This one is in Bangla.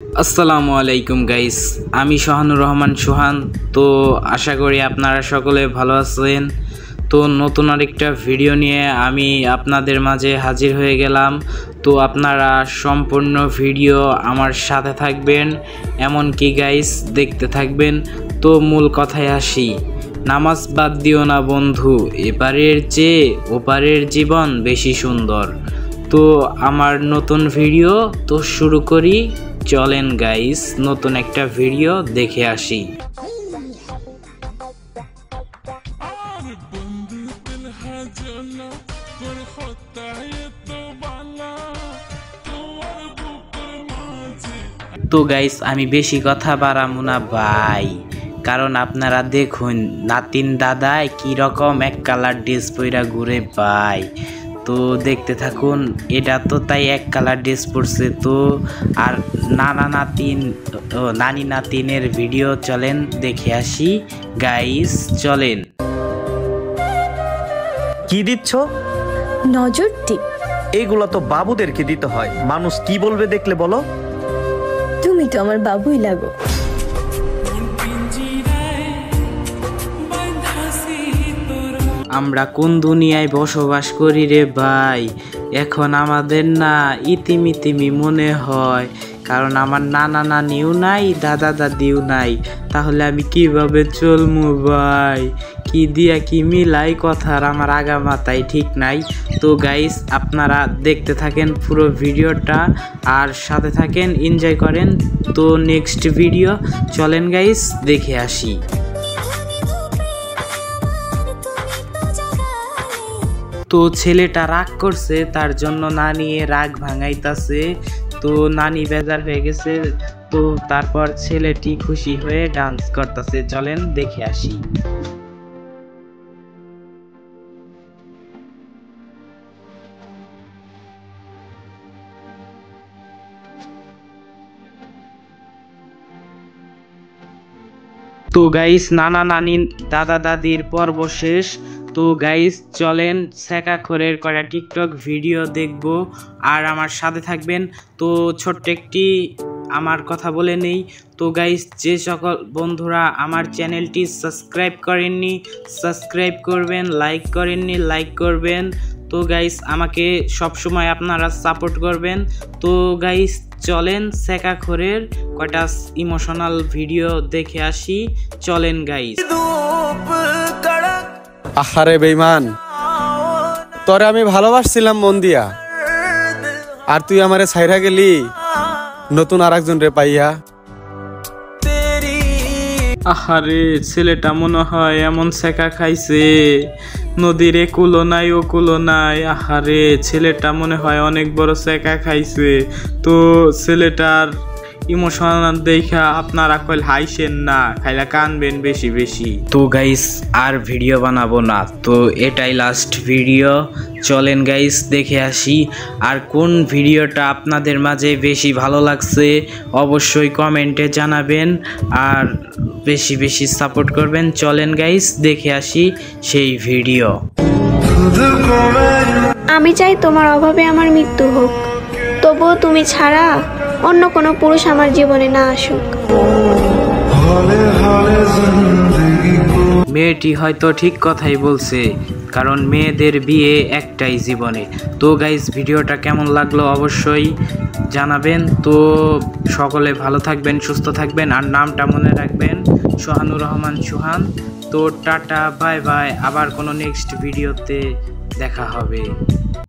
আসসালামু আলাইকুম গাইস, আমি সোহানুর রহমান সোহান। তো আশা করি আপনারা সকলে ভালো আছেন। তো নতুন আরেকটা ভিডিও নিয়ে আমি আপনাদের মাঝে হাজির হয়ে গেলাম। তো আপনারা সম্পূর্ণ ভিডিও আমার সাথে থাকবেন, এমনকি গাইস দেখতে থাকবেন। তো মূল কথায় আসি, নামাজ বাদ দিও না বন্ধু, এপারের চেয়ে ওপারের জীবন বেশি সুন্দর। তো আমার নতুন ভিডিও তো শুরু করি, চলেন গাইস নতুন একটা ভিডিও দেখে আসি। তো গাইস আমি বেশি কথা বাড়াবো না ভাই, কারণ আপনারা দেখুন নাতিন দাদায় কি রকম এক কালার ড্রেস পইরা ঘুরে ভাই। তো দেখতে থাকুন, এটা তো তাই এক কালার ড্রেস পরছে। তো আর নানি নাতিনের ভিডিও চলেন দেখে আসি গাইস, চলেন। কি দিচ্ছ? নজর টিপ। এইগুলো তো বাবুদেরকে দিতে হয়, মানুষ কি বলবে দেখলে বলো। তুমি তো আমার বাবুই লাগো। আমরা কোন দুনিয়ায় বসবাস করি রে ভাই, এখন আমাদের না ইতিমিতিমি মনে হয়, কারণ আমার নানা নানিও নাই, দাদা দাদিও নাই। তাহলে আমি কিভাবে চলমু ভাই, কি দিয়া কি মিলাই কথার আমার আগা মাথায় ঠিক নাই। তো গাইস আপনারা দেখতে থাকেন পুরো ভিডিওটা আর সাথে থাকেন, এনজয় করেন। তো নেক্সট ভিডিও চলেন গাইস দেখে আসি। তো ছেলেটা রাগ করছে, তার জন্য নানি রাগ ভাঙাইতাছে। তো নানি বেজার হয়ে গেছে, তো তারপর ছেলেটি খুশি হয়ে ডান্স করতেছে, চলেন দেখে আসি। তো গাইস নানা নানি দাদা দাদির পর্ব শেষ। তো গাইস চলেন শেখাখোরের কয়েকটা টিকটক ভিডিও দেখব আর আমার সাথে থাকবেন। তো ছোট্ট একটি আমার কথা বলে নেই। তো গাইস যে সকল বন্ধুরা আমার চ্যানেলটি সাবস্ক্রাইব করেননি সাবস্ক্রাইব করবেন, লাইক করেননি লাইক করবেন। তো গাইস আমাকে সবসময় আপনারা সাপোর্ট করবেন। তো গাইস চলেন শেখাখোরের কয়টা ইমোশনাল ভিডিও দেখে আসি, চলেন গাইস। আহারে বেঈমান, তোরে আমি ভালোবাসছিলাম মন দিয়া, আর তুই আমারে ছাইরা গেলি নতুন আরেকজন রে পাইয়া। আহারে ছেলেটা মনে হয় এমন শেখা খাইছে, নদীর এ কুলো নাই ও কুলো নাই। আহারে ছেলেটা মনে হয় অনেক বড় শেখা খাইছে। তো ছেলেটার ইমোশনাল দেখা আপনারা কইল হাইছেন না, খাইলা কানবেন বেশি বেশি। তো গাইস আর ভিডিও বানাবো না, তো এটাই লাস্ট ভিডিও, চলেন গাইস দেখে আসি। আর কোন ভিডিওটা আপনাদের মাঝে বেশি ভালো লাগছে অবশ্যই কমেন্টে জানাবেন আর বেশি বেশি সাপোর্ট করবেন। চলেন গাইস দেখে আসি সেই ভিডিও। আমি চাই তোমার অভাবে আমার মৃত্যু হোক, তবুও তুমি ছাড়া অন্য কোনো পুরুষ আমার জীবনে না আসুক। মেয়েটি হয়তো ঠিক কথাই বলছে, কারণ মেয়েদের বিয়ে একটাই জীবনে। তো গাইস ভিডিওটা কেমন লাগলো অবশ্যই জানাবেন। তো সকলে ভালো থাকবেন, সুস্থ থাকবেন, আর নামটা মনে রাখবেন সোহানুর রহমান সোহান। তো টাটা বাই বাই, আবার কোনো নেক্সট ভিডিওতে দেখা হবে।